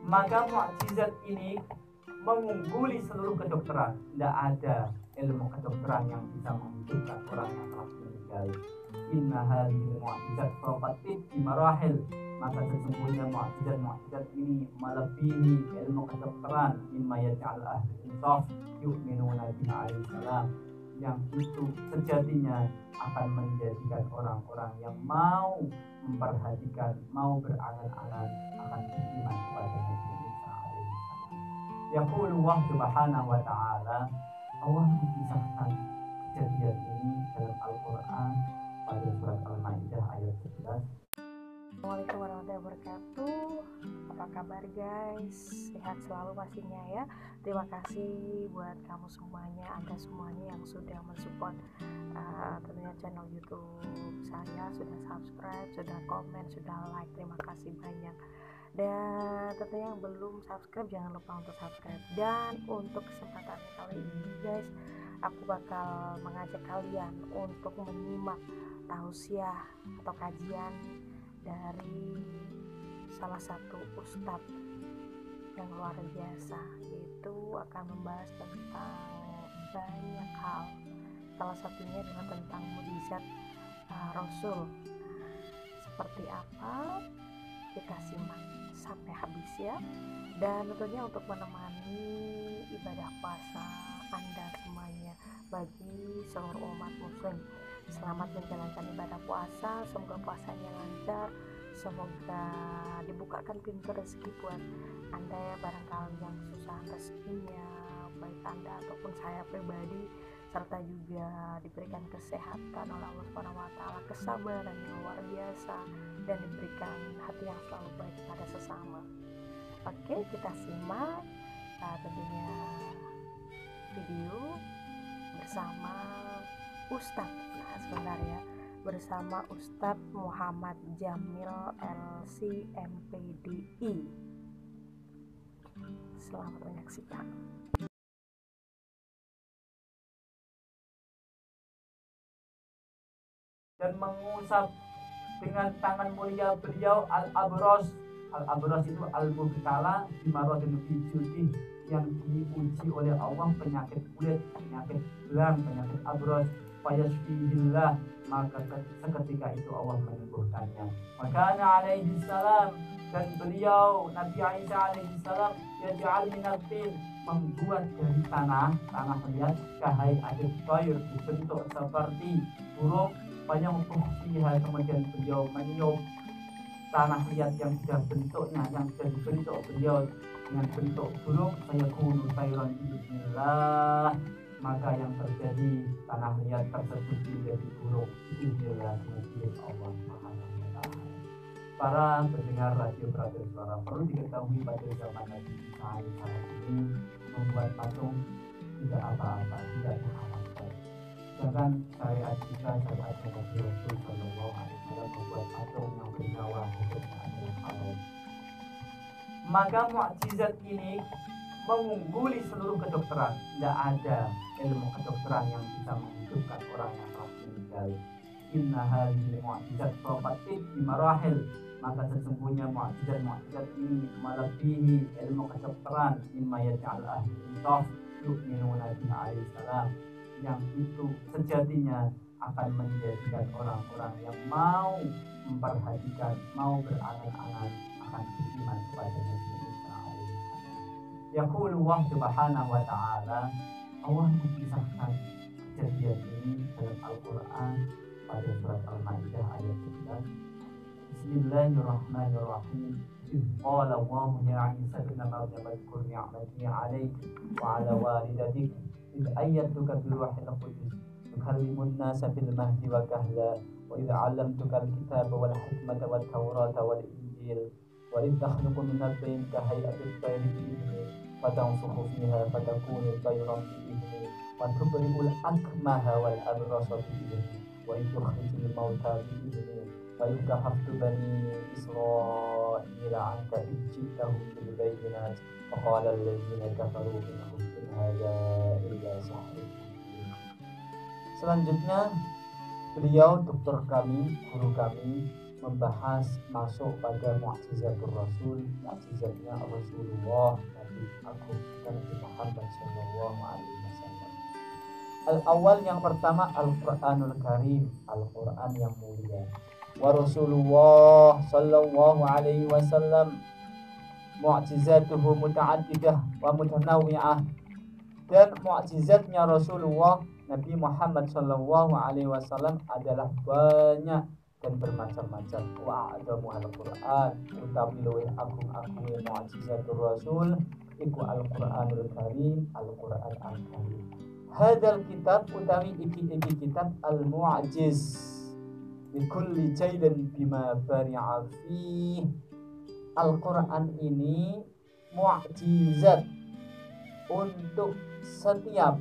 Maka mukjizat ini mengungguli seluruh kedokteran. Tidak ada ilmu kedokteran yang bisa menghidupkan orang yang telah meninggal. Inna hadhil mu'jizat fawqatib di marahil. Maka sesungguhnya mukjizat ini melebihi ilmu kedokteran. Mimma yaj'al ahli insaf yu'minuna bihi alaihi salam, yang itu sejatinya akan menjadikan orang-orang yang mau memperhatikan, mau berangan-angan akan beriman kepada Nabi Isa alaihi salam. Yaqulu Allah subhanahu wa ta'ala, Allah mengisahkan kejadian ini dalam Al-Quran pada surat Al-Maidah ayat 11. Assalamualaikum warahmatullahi wabarakatuh. Apa kabar guys? Sehat selalu pastinya ya. Terima kasih buat kamu semuanya, Anda semuanya yang sudah mensupport tentunya channel YouTube saya, sudah subscribe, sudah komen, sudah like. Terima kasih banyak. Dan tentunya yang belum subscribe jangan lupa untuk subscribe. Dan untuk kesempatan kali ini guys, aku bakal mengajak kalian untuk menyimak tausiah atau kajian dari salah satu ustadz yang luar biasa, yaitu akan membahas tentang banyak hal. Salah satunya adalah tentang mukjizat Rasul. Seperti apa? Kita simak sampai habis ya. Dan tentunya untuk menemani ibadah puasa Anda semuanya, bagi seluruh umat muslim, selamat menjalankan ibadah puasa. Semoga puasanya lancar, semoga dibukakan pintu rezeki buat Anda ya, barangkali yang susah rezekinya, baik Anda ataupun saya pribadi, serta juga diberikan kesehatan oleh Allah SWT, kesabaran yang luar biasa, dan diberikan hati yang selalu baik pada sesama. Oke, kita simak tentunya video bersama Ustadz. Nah, sebentar ya, bersama Ustadz Muhammad Jamil LC MPDI. Selamat menyaksikan. Dan mengusap dengan tangan mulia beliau al-abros. Al-abros itu al-mubtala bimaradin fi jildi, yang diuji oleh Allah penyakit kulit, penyakit belang, penyakit abros. Fayashfihillah, maka seketika itu Allah menyembuhkannya. Maka alaihi salam, dan beliau Nabi Isa alaihi salam yaj'al minatin, membuat dari tanah liat kahai adir toyur, dibentuk seperti burung. Banyak fiha, kemudian beliau meniup tanah liat yang sudah bentuknya, yang sudah dibentuk beliau dengan bentuk burung. Fayakunu tayran bismillah, maka yang terjadi tanah liat tersebut menjadi burung. Inilah mujizat Allah Subhanahu wa ta'ala. Para pendengar radio Praja Suara, perlu diketahui pada zaman Nabi Isa alaihissalam ini membuat patung tidak apa-apa, tidak mengkhawatirkan. Sedangkan syariat kita, syariat Nabi Rasul Sallallahu Alaihi Wasallam membuat patung yang bernyawa, hukumnya adalah halal. Maka mukjizat ini mengungguli seluruh kedokteran. Tidak ada ilmu kedokteran yang bisa menghidupkan orang yang telah meninggal. Inna hadhil mu'jizat fawqatib di marahil. Maka sesungguhnya mukjizat ini melebihi ilmu kedokteran. Mimma yaj'al ahli insaf yu'minuna bihi alaihi salam, yang itu sejatinya akan menjadikan orang-orang yang mau memperhatikan, mau berangan-angan akan beriman kepada Nabi Isa alaihi salam. Yaqulu Allah subhanahu wa ta'ala, Allah mengisahkan kejadian ini dalam Al-Quran pada surat Al-Maidah ayat 11. Bismillahirrahmanirrahim. Qala Allahu ya Isa ibn Maryam adhkur ni'mati 'alaik wa 'ala walidatik id ayyatuka bi ruhil qudus tukallimun nasa fil mahdi wa kahla wa id 'allamtuka al-kitaba wal hikmata wat tawrata wal injil wa id takhluqu min at-tin ka hay'atit tayri bi idhni fatanfukhu fiha fatakunu tayran bi idhni wa tubri'ul akmaha wal abrasa bi idhni wa id tukhrijul mauta bi idhni wa id kahaftu bani Israila 'anka id ji'tahum bil bayyinat wa qala alladziina kafaru minhum in hadza illa sihrun mubin. Selanjutnya beliau dokter kami, guru kami, membahas masuk pada mukjizatul Rasul, mukjizatnya Rasulullah Nabi Agung Nabi Muhammad Sallallahu Alaihi Wasallam. Al-awwal yang pertama Al-Quranul Karim, Al-Quran yang mulia. Wa Rasulullah Sallallahu Alaihi Wasallam mu'jizatuhu muta'addidah wa mutanawwi'ah. Dan mu'jizatnya Rasulullah Nabi Muhammad Sallallahu Alaihi Wasallam adalah banyak dan bermacam-macam. Wa adamu al-Quran utawi luwih agung-agunge mu'jizatul Rasul iku Al-Quranul Karim, Al-Quran Al-Karim. Hadal kitab utawi iki kitab al-mu'jiz likulli jailin bima bari'a fih. Al-Quran ini mu'jizat untuk setiap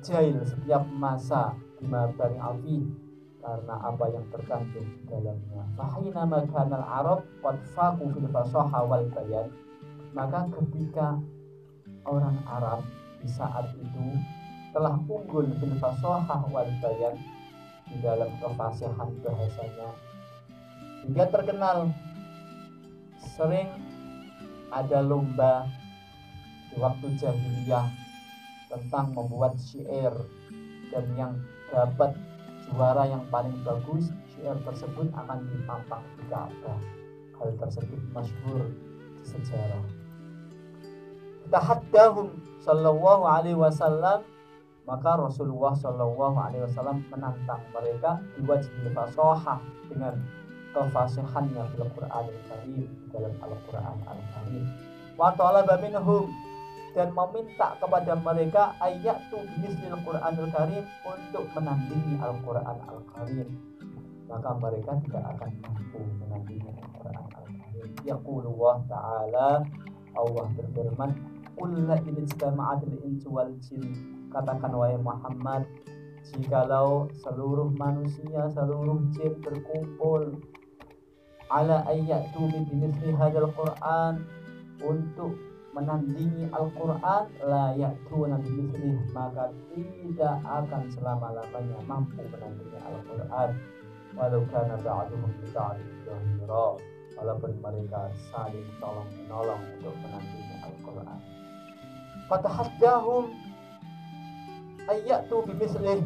jail, setiap masa bima bari'a fih, karena apa yang terkandung di dalamnya. Fahina makanal Arab qad faqu fil fasaha wal bayan. Maka ketika orang Arab di saat itu telah unggul fil fasaha wal bayan, di dalam kefasihan bahasanya, hingga terkenal. Sering ada lomba di waktu jahiliyah tentang membuat syair, dan yang dapat juara yang paling bagus, syair tersebut akan dipampang di Ka'bah. Hal tersebut masyhur di sejarah. Tahaddahum sallallahu alaihi wasallam, maka Rasulullah sallallahu alaihi wasallam menantang mereka biwajhil fasahah, dengan kefasihannya dalam Al-Quran Al-Karim, dalam Al-Quran Al-Karim. Wa talaba minhum, dan meminta kepada mereka ayatu bimisli Al-Quran Al-Karim, untuk menandingi Al-Quran Al-Karim. Maka mereka tidak akan mampu menandingi Al-Quran Al-Karim. Yaqulullah ta'ala, Allah berfirman, qul la in ijtama'atil insu wal jin, katakan wahai Muhammad, jikalau seluruh manusia, seluruh jin berkumpul ala ayyatu bimithli hadzal Qur'an, untuk menandingi Al-Quran, la ya'tuna bimithli, maka tidak akan selama-lamanya mampu menandingi Al-Quran. Walau kana ba'duhum li ba'din dhahira, walaupun mereka saling tolong-menolong untuk menandingi Al-Quran. Fatahaddahum ayyatu bimithli,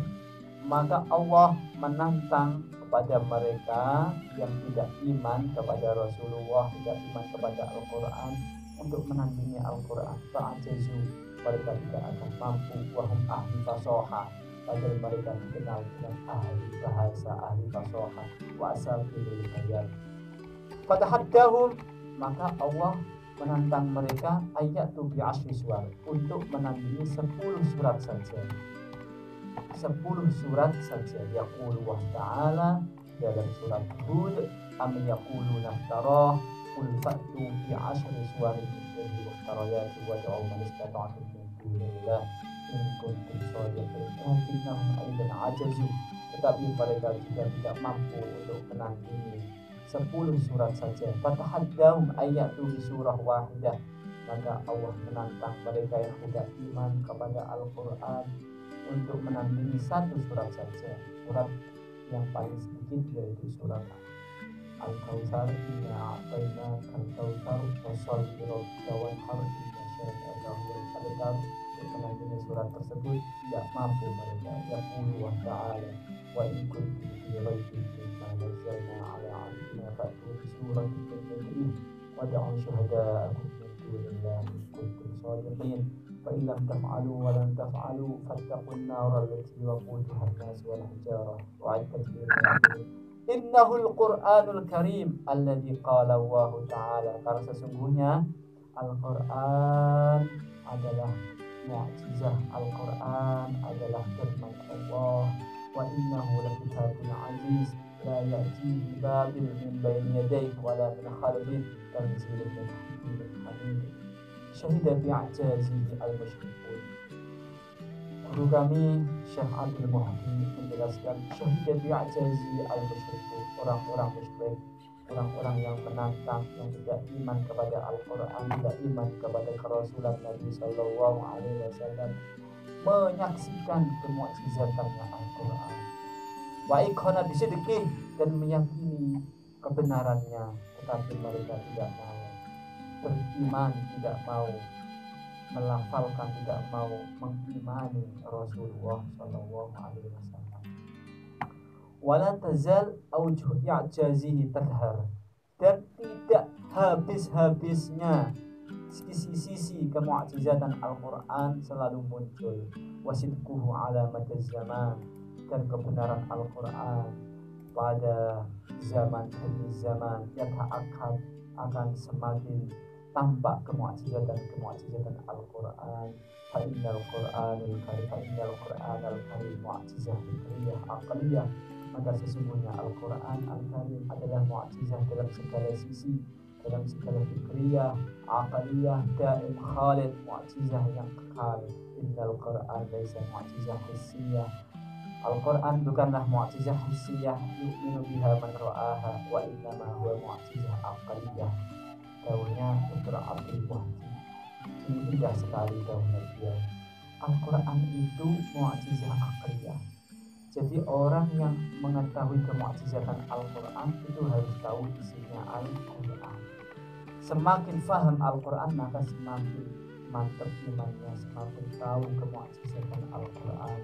maka Allah menantang kepada mereka yang tidak iman kepada Rasulullah, tidak iman kepada Al-Quran, untuk menandingi Al-Quran. Fa'ajazu, mereka tidak akan mampu. Wahum ahli fasoha, padahal mereka dikenal dengan ahli bahasa, ahli fasoha. Wa asatirul bayat. Fatahaddahum, maka Allah menantang mereka ayatu bi'ashri suar, untuk menandingi 10 surat saja. 10 surat saja. Yaqulullah ta'ala dalam surat Hud, am yaquluna iftarah, qul fa'tu bi 'ashri suwarin mithlihi muftarayati wad'u man istata'tum min dunillah in kuntum shadiqin. Lakinnahum aidan 'ajazu, tetapi mereka juga tidak mampu untuk menandingi 10 surat saja. Fatahaddahum ayatu bi surah wahidah, maka Allah menantang mereka yang tidak iman kepada Al-Quran untuk menandingi 1 surat saja, surat yang paling sedikit, yaitu surat Al-Kautsar. Inna a'tayna Al-Kautsar fasholli lirabbika wanhar, inna syani'aka huwal abtar. Untuk menandingi surat tersebut tidak mampu mereka. Yaqulu ta'ala, wa in kuntum fi raibin mimma nazzalna 'ala 'abdina fa'tu bi suratin min mithlihi wad'u syuhada'akum min dunillahi in kuntum shadiqin. فإن لم تفعلوا ولن تفعلوا فاتقوا النار التي وقودها الناس والحجارة أعدت للكافرين. إنه القرآن الكريم الذي قال الله تعالى, karena sesungguhnya Al-Quran adalah mukjizah, Al-Quran adalah firman Allah. Wa innahu lakitabun aziz la ya'tihi batil min bayni yadayhi wala min khalfihi tanzilun min hakimin hamid. Syahidah bi'ajazihi al-musyrikun. Guru kami Syekh Abdul Muhdi menjelaskan, syahidah bi'ajazihi al-musyrikun, orang-orang musyrik, orang-orang yang menantang, yang tidak iman kepada Al-Quran, tidak iman kepada kerasulan Nabi Sallallahu Alaihi Wasallam, menyaksikan kemukjizatannya Al-Quran. Wa ikhana bisidqih, dan meyakini kebenarannya, tetapi mereka tidak mau beriman, tidak mau melafalkan, tidak mau mengimani Rasulullah Shallallahu Alaihi Wasallam. Wala tazal aujuh i'jazihi tadhar, dan tidak habis-habisnya sisi-sisi kemu'jizatan Al-Quran selalu muncul. Wasidquhu ala madaz zaman, dan kebenaran Al-Quran pada zaman demi zaman yata'akkad, akan semakin tampak kemu'jizatan Al-Quran. Fa'innal Qur'anul Karim mu'jizah fikriyah aqliyah, maka sesungguhnya Al-Quran Al-Karim adalah mu'jizah dalam segala sisi, dalam segala fikriyah, aqliyah, daim khalid, mu'jizah yang kekal. Innal Qur'an laisa mu'jizah hissiyah, Al-Quran bukanlah mu'jizah hissiyah yu'minu biha man ra'aha, wa innama huwa mu'jizah aqliyah. Daunnya Dr. Abdul Wahdi ini indah sekali daunnya dia. Al-Quran itu mu'jizah aqliyah. Jadi orang yang mengetahui kemu'jizatan Al-Quran itu harus tahu isinya Al-Quran. Semakin faham Al-Quran maka semakin mantap imannya, semakin tahu kemu'jizatan Al-Quran.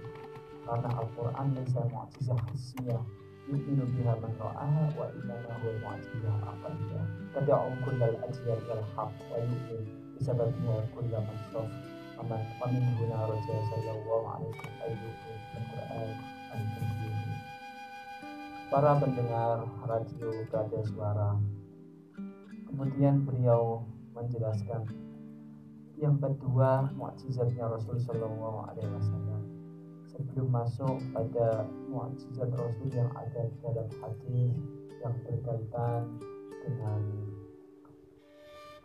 Karena Al-Quran laisa mu'jizah hissiyah yu'minu biha man ra'aha, wa innama huwa mu'jizah aqliyah tad'u kullal ajyal ilal haqq wa yu'min bisababiha kulla man shaf wa min huna raja sallallahu alaihi ayyukum al-Quran al-Karim. Para pendengar radio Gada Suara, kemudian beliau menjelaskan yang kedua mukjizatnya Rasul sallallahu alaihi wasallam. Sebelum masuk pada mukjizat Rasul yang ada dalam hadis yang berkaitan dengan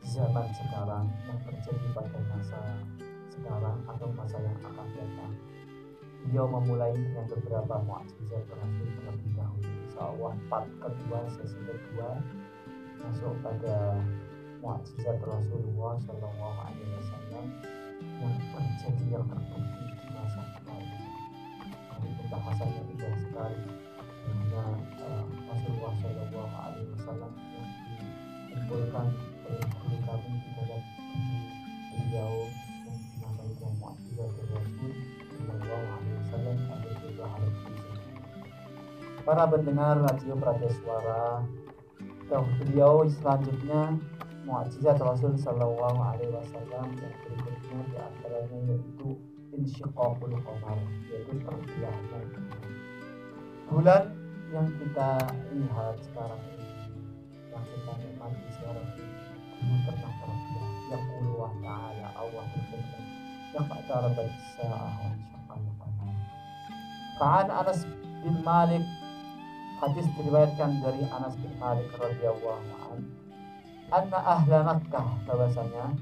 zaman sekarang, yang terjadi pada masa sekarang atau masa yang akan datang, beliau memulai dengan beberapa mukjizat Rasul terlebih dahulu. Insyaallah part kedua, sesi kedua, masuk pada mukjizat Rasulullah Shallallahu Alaihi Wasallam yang terjadi, yang terbukti di masa kemarin. Pembahasan yang indah sekali karena Rasulullah Shallallahu Alaihi Wasallam yang dikumpulkan oleh guru kami di dalam beliau yang menyampaikan mukjizat Rasul Shallallahu Alaihi Wasallam. Para pendengar radio Praja Suara, beliau selanjutnya mukjizat Rasul Shallallahu Alaihi Wasallam yang berikutnya di antaranya yaitu insyiqaqul qamar, yaitu terbelahnya bulan yang kita lihat sekarang ini, yang kita nikmati sekarang ini, belum pernah terbelah. Yaqulullah ta'ala, Allah berfirman, yaqtarabat as-sa'ah wa insyaqqal qamar. Fa'an Anas bin Malik, hadis diriwayatkan dari Anas bin Malik radhiyallahu anhu, anna ahla Makkah, bahwasanya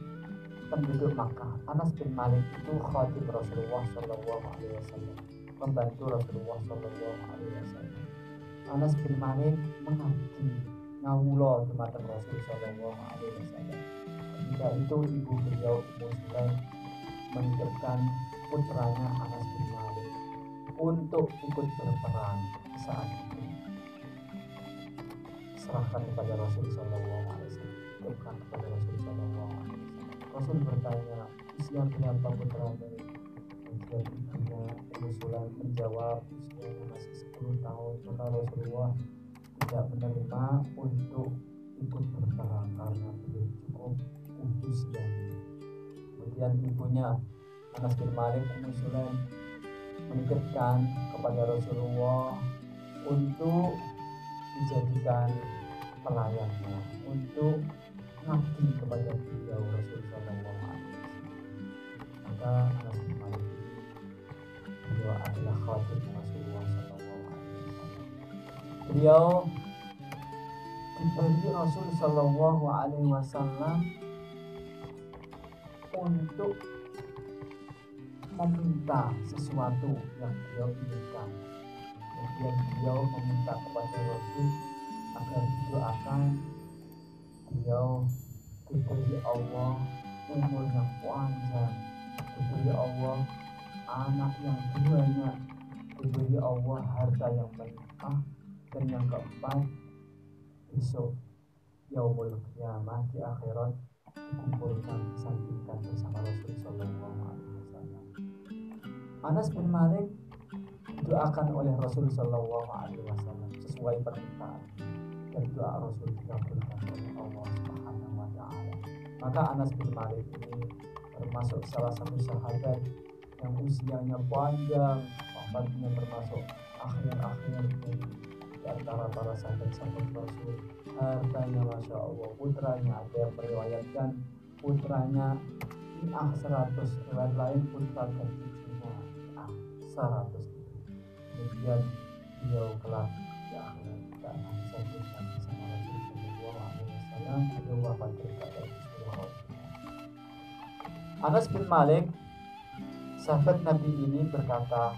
penduduk Makkah, Anas bin Malik itu khadim Rasulullah Shallallahu Alaihi Wasallam, membantu Rasulullah Shallallahu Alaihi Wasallam. Anas bin Malik mengabdi ngawula dumateng Rasul Shallallahu Alaihi Wasallam. Ketika itu ibu beliau Ummu Sulaim menitipkan putranya Anas bin Malik untuk ikut berperang saat itu. Serahkan kepada Rasul Shallallahu Alaihi Wasallam, titipkan kepada Rasul Shallallahu Alaihi Wasallam. Rasul bertanya, usia berapa putramu? Dan ibunya Ummu Sulaim menjawab, usianya masih 10 tahun. Maka Rasulullah tidak menerima untuk ikut berperang karena belum cukup usianya. Kemudian ibunya Anas bin Malik, Ummu Sulaim, menitipkan kepada Rasulullah untuk dijadikan pelayannya, untuk ngabdi kepada beliau Rasul Sallallahu Alaihi Wasallam. Maka Anas bin Malik beliau adalah khadim Rasulullah Sallallahu Alaihi Wasallam. Beliau diberi Rasul Sallallahu Alaihi Wasallam untuk meminta sesuatu yang beliau inginkan. Kemudian beliau meminta kepada Rasul agar didoakan beliau diberi Allah umur yang panjang, diberi Allah anak yang banyak, diberi Allah harta yang melimpah, dan yang keempat besok yaumul qiyamah di akhirat dikumpulkan disandingkan bersama Rasul Sallallahu Alaihi Wasallam. Anas bin Malik didoakan oleh Rasul Sallallahu Alaihi Wasallam sesuai permintaan, dan doa Rasul dikabulkan oleh Allah Subhanahu Wa Taala. Maka Anas bin Malik ini termasuk salah satu sahabat yang usianya panjang, wafatnya termasuk akhir-akhir di antara para sahabat-sahabat Rasul. Hartanya Masya Allah, putranya ada yang meriwayatkan putranya 100, riwayat lain putra dan cucunya 100. Kemudian beliau kelak di akhirat karena disambungkan bersama Rasul Sallallahu Alaihi Wasallam, beliau wafat ketika Rasulullah. Anas bin Malik, sahabat Nabi ini berkata,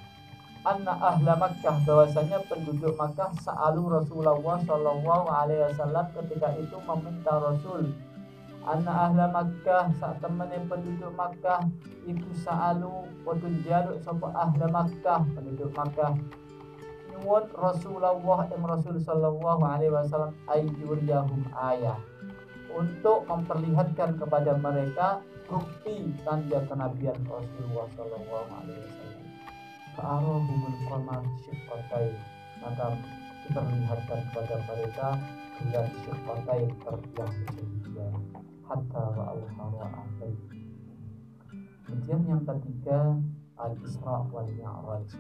anna ahla Makkah, bahwasanya penduduk Makkah sa'alu Rasulullah Sallallahu Alaihi Wasallam, ketika itu meminta Rasul. Anna ahla Makkah, saat temannya penduduk Makkah itu sa'alu wadun jaluk sapa ahla Makkah, penduduk Makkah nyuwun Rasulullah yang Rasul Sallallahu Alaihi Wasallam ayyuriyahum ayah, untuk memperlihatkan kepada mereka bukti tanda kenabian Rasulullah Sallallahu Alaihi Wasallam. Fa'arahumul qamar syiqqatain, maka diperlihatkan kepada mereka bulan syiqqatain terbelah menjadi dua, hatta ra'al. Kemudian yang ketiga al-Isra wal Mi'raj.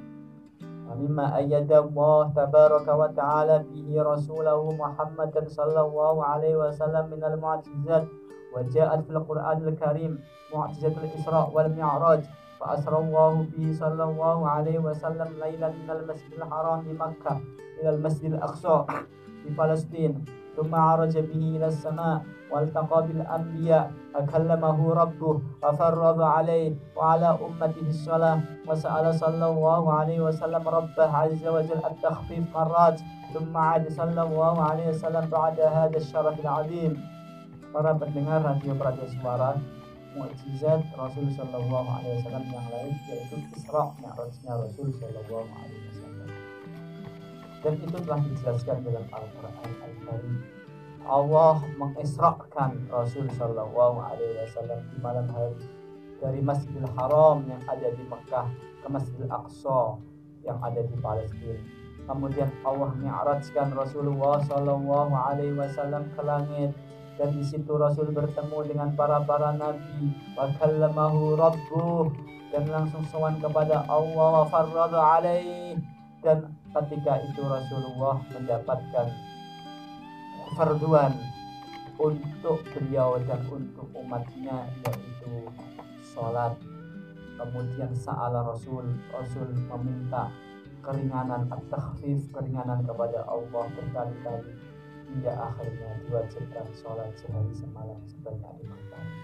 Mimma ayyadallahu tabaraka wa ta'ala bihi rasulahu Muhammadan sallallahu alaihi wasallam minal mu'jizat, wa ja'at fil Qur'anil Karim mu'jizatul Isra wal Mi'raj. فأسرى الله به صلى الله عليه وسلم ليلا من المسجد الحرام بمكة إلى المسجد الأقصى في فلسطين، ثم عرج به إلى السماء والتقى بالأنبياء فكلمه ربه وفرض عليه وعلى أمته الصلاة، وسأل صلى الله عليه وسلم ربه عز وجل التخفيف مرات، ثم عاد صلى الله عليه وسلم بعد هذا الشرف العظيم. Para pendengar radio Praja Suara, mukjizat Rasul Sallallahu Alaihi Wasallam yang lain yaitu Isra Mi'rajnya Rasul Sallallahu Alaihi Wasallam, dan itu telah dijelaskan dalam Al-Quran Al-Karim. Allah mengisrakan Rasul Sallallahu Alaihi Wasallam di malam hari dari Masjidil Haram yang ada di Mekah ke Masjidil Aqsa yang ada di Palestina. Kemudian Allah mi'rajkan Rasulullah Sallallahu Alaihi Wasallam ke langit, dan di situ Rasul bertemu dengan para nabi, wa kallamahu rabbuh, dan langsung sowan kepada Allah, wa farrada alaih, dan ketika itu Rasulullah mendapatkan farduan untuk beliau dan untuk umatnya, yaitu sholat. Kemudian sa'ala Rasul meminta keringanan at-takhfif, keringanan kepada Allah berkali-kali, hingga akhirnya diwajibkan sholat sehari semalam sebanyak 5 kali.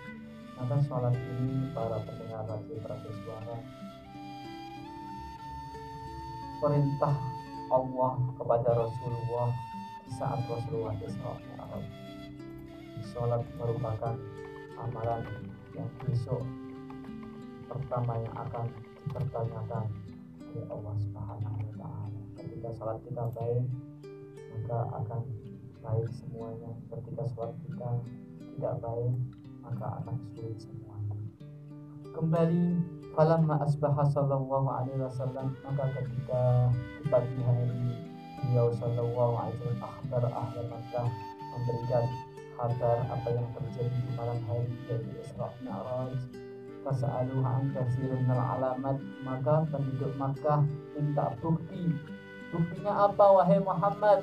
Maka sholat ini, para pendengar radio Praja Suara, perintah Allah kepada Rasulullah saat Rasulullah Isra Mi'raj. Sholat merupakan amalan yang besok pertama yang akan dipertanyakan oleh Allah Subhanahu wa Ta'ala. Ketika sholat kita baik, maka akan baik semuanya. Ketika sholat kita tidak baik, maka akan sulit semuanya. Kembali, falamma asbaha sallallahu alaihi wasallam, maka ketika di pagi hari beliau sallallahu alaihi wasallam akhbar ahli Makkah, memberikan kabar apa yang terjadi di malam hari dari Isra Mi'raj. Fasa'aluhu an katsirin minal alamat, maka penduduk Makkah minta bukti. Buktinya apa wahai Muhammad?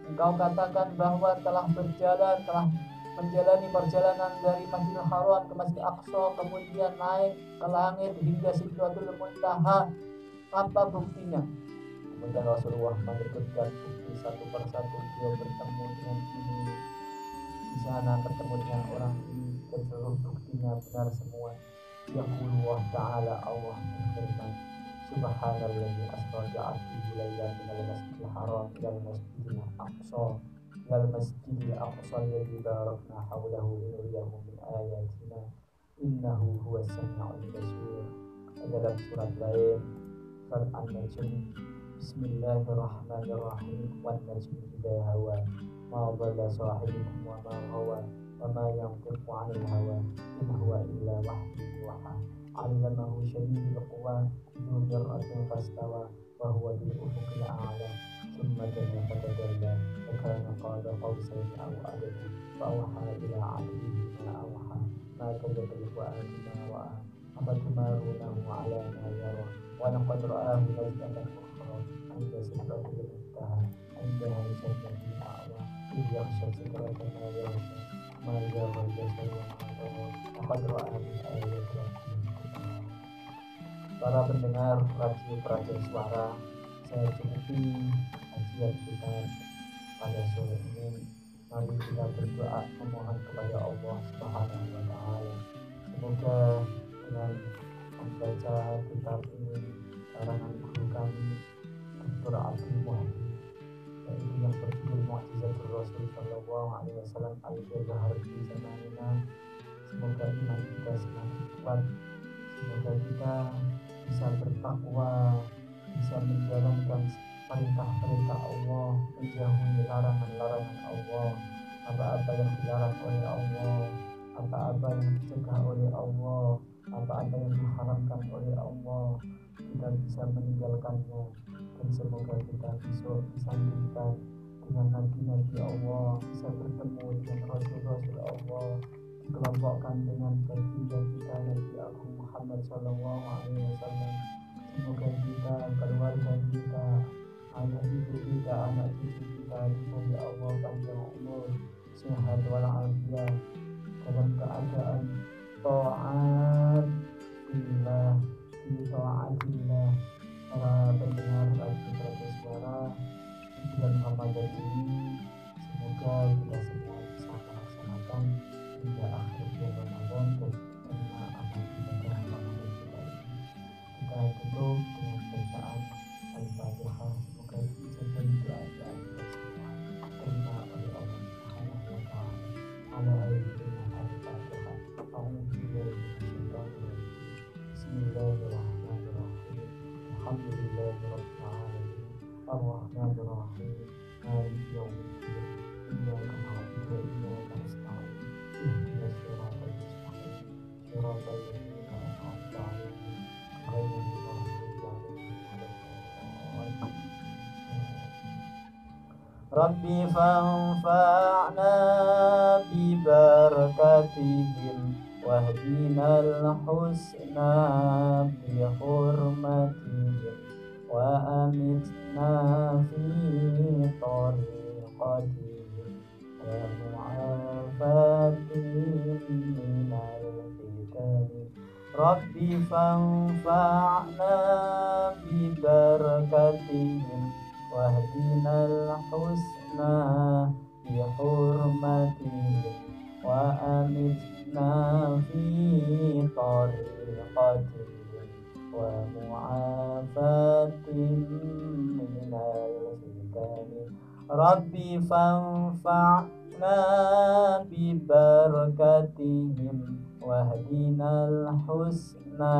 Engkau katakan bahwa telah menjalani perjalanan dari Masjidil Haram ke Masjid Aqsa, kemudian naik ke langit hingga Sidratul Muntaha. Apa buktinya? Kemudian Rasulullah menyebutkan bukti satu persatu. Beliau bertemu dengan ini, di sana bertemu dengan orang ini, dan seluruh buktinya benar semua. Yaqulullah Ta'ala, Allah berfirman, Subhanalladzi asra bi'abdihi laylan minal masjidil haram ilal masjidil aqsa alladzi barakna hawlahu linuriyahu min ayatina innahu huwas sami'ul basir. Dalam surat lain, surat An-Najm, Bismillahirrahmanirrahim, wan najmi idza hawa ما ضل صاحبكم وما غوى وما ينطق عن الهوى إن هو إلا وحي يوحى علمه شديد القوى ذو مرة فاستوى وهو بالأفق الأعلى ثم دنا فتدلى فكان قاب قوسين أو أدنى فأوحى إلى عبده ما أوحى ما كذب الفؤاد ما رأى أفتمارونه على ما يرى ولقد رآه نزلة أخرى عند سدرة المنتهى عندها جنة المأوى إذ يغشى سدرة ما يغشى ما يرى البشر وما يرى لقد رأى من آيات ربه الكبرى. Para pendengar radio suara, saya cukupi kajian kita pada sore ini. Mari kita berdoa memohon kepada Allah Subhanahu wa Ta'ala. Semoga dengan membaca kitab ini karangan guru kami Dr. Abdul Muhdi, yaitu yang berjudul Mu'jizatul Rasul Sallallahu Alaihi Wasallam Al-Jazahar di Zamanina. Semoga iman kita semakin kuat. Semoga kita bisa bertakwa, bisa menjalankan perintah-perintah Allah, menjauhi larangan-larangan Allah, apa-apa yang dilarang oleh Allah, apa-apa yang dicegah oleh Allah, apa-apa yang diharamkan oleh Allah, kita bisa meninggalkannya. Dan semoga kita besok disandingkan dengan nabi-nabi Allah, bisa bertemu dengan rasul-rasul Allah, dikelompokkan dengan baginda kita Nabi Agung Muhammad Sallallahu Alaihi Wasallam. Semoga kita, keluarga kita, ayah ibu kita, anak cucu kita diberi Allah panjang umur, sehat walafiat, dalam keadaan taat billah, di taatillah. Para pendengar radio suara di bulan Ramadan ini, semoga kita semua bisa melaksanakan hingga akhir bulan Ramadan dan terima amal ibadah Ramadan kita ini. Kita tutup dengan bacaan Al-Fatihah. Semoga bisa jadi doa kita semua terima oleh Allah Subhanahu wa Ta'ala. Ala ayyuhal Al-Fatihah. A'udzubillahi minasyaitonir rajim. Bismillahirrahmanirrahim. Alhamdulillahirabbil alamin. Ar-Rahmanir Rahim. Maliki yaumiddin. Iyyaka na'budu wa iyyaka nasta'in. Ihdinas siratal mustaqim. Siratal ladzina an'amta 'alaihim ghairil maghdubi 'alaihim waladdallin. Rabbi fanfa'na bi barakatihim wahdinal husna bi hurmatihim wa amitna fi tariqatihim wa mu'afatihim minal fitani. Rabbi fanfa'na bi barakatihim wahdinal husna bi hurmatihim wa amitna fi tariqatihim wa mu'afatihim minal fitani. Rabbi fanfa'na bi barakatihim wahdinal husna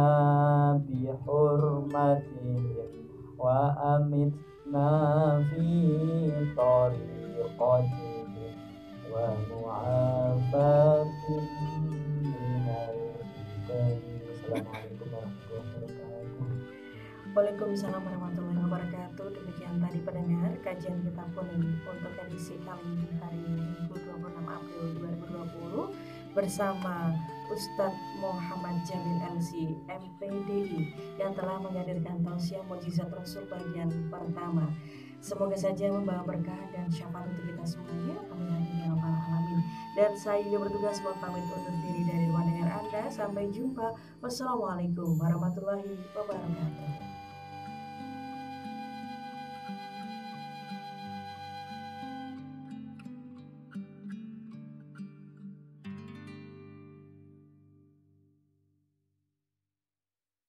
bi hurmatihim wa amitna fi tariqatihim wa mu'afatihim minal fitani. Assalamualaikum warahmatullahi wabarakatuh. Waalaikumsalam warahmatullahi wabarakatuh. Demikian tadi pendengar kajian kita pun untuk edisi kali ini hari Minggu 26 April 2020 bersama Ustadz Muhammad Jamil LC MPDI yang telah menghadirkan tausiah mukjizat Rasul bagian pertama. Semoga saja membawa berkah dan syafaat untuk kita semuanya. Amin ya rabbal alamin. Dan saya juga bertugas pamit undur diri dari ruang dengar Anda. Sampai jumpa. Wassalamualaikum warahmatullahi wabarakatuh.